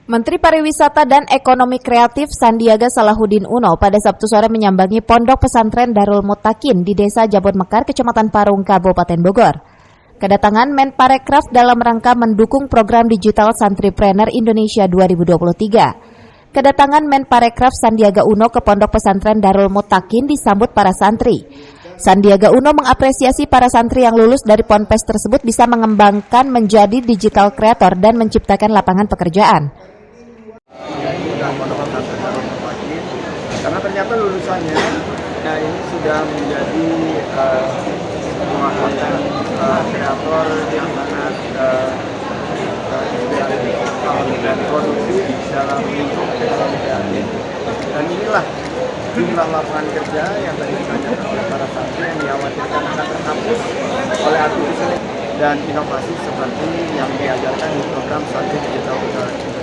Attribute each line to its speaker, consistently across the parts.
Speaker 1: Menteri Pariwisata dan Ekonomi Kreatif Sandiaga Salahuddin Uno pada Sabtu sore menyambangi Pondok Pesantren Darul Muttaqin di Desa Jabon Mekar, Kecamatan Parung, Kabupaten Bogor. Kedatangan Menparekraf dalam rangka mendukung program digital Santripreneur Indonesia 2023. Kedatangan Menparekraf Sandiaga Uno ke Pondok Pesantren Darul Muttaqin disambut para santri. Sandiaga Uno mengapresiasi para santri yang lulus dari ponpes tersebut bisa mengembangkan menjadi digital creator dan menciptakan lapangan pekerjaan.
Speaker 2: Karena ternyata lulusannya ini sudah menjadi sebuah konten kreator yang sangat dan produktif dalam lingkup kreatif. Dan inilah jumlah lapangan kerja yang tadi ditanyakan oleh para santri yang dikhawatirkan akan terhapus oleh artificial dan inovasi seperti yang diajarkan di program Santri Digital Indonesia.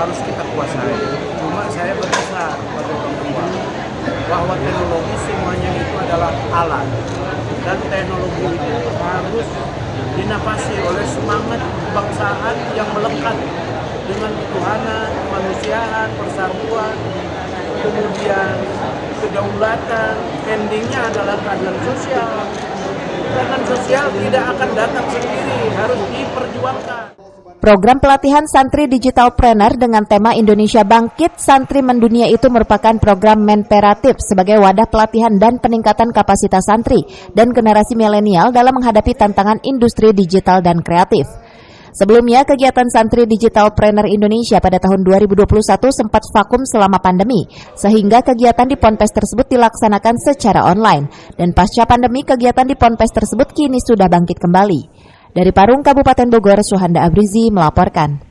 Speaker 2: Harus kita kuasai. Cuma saya berpesan pada teman-teman bahwa teknologi semuanya itu adalah alat, dan teknologi itu harus dinapasi oleh semangat kebangsaan yang melekat dengan ketuhanan, kemanusiaan, persatuan, kemudian kedaulatan. Endingnya adalah keadilan sosial. Keadilan sosial tidak akan datang sendiri, harus diperjuangkan.
Speaker 1: Program pelatihan santri digitalpreneur dengan tema Indonesia Bangkit Santri Mendunia itu merupakan program Menperatif sebagai wadah pelatihan dan peningkatan kapasitas santri dan generasi milenial dalam menghadapi tantangan industri digital dan kreatif. Sebelumnya, kegiatan Santri Digitalpreneur Indonesia pada tahun 2021 sempat vakum selama pandemi, sehingga kegiatan di ponpes tersebut dilaksanakan secara online. Dan pasca pandemi, kegiatan di ponpes tersebut kini sudah bangkit kembali. Dari Parung, Kabupaten Bogor, Suhanda Abrizi melaporkan.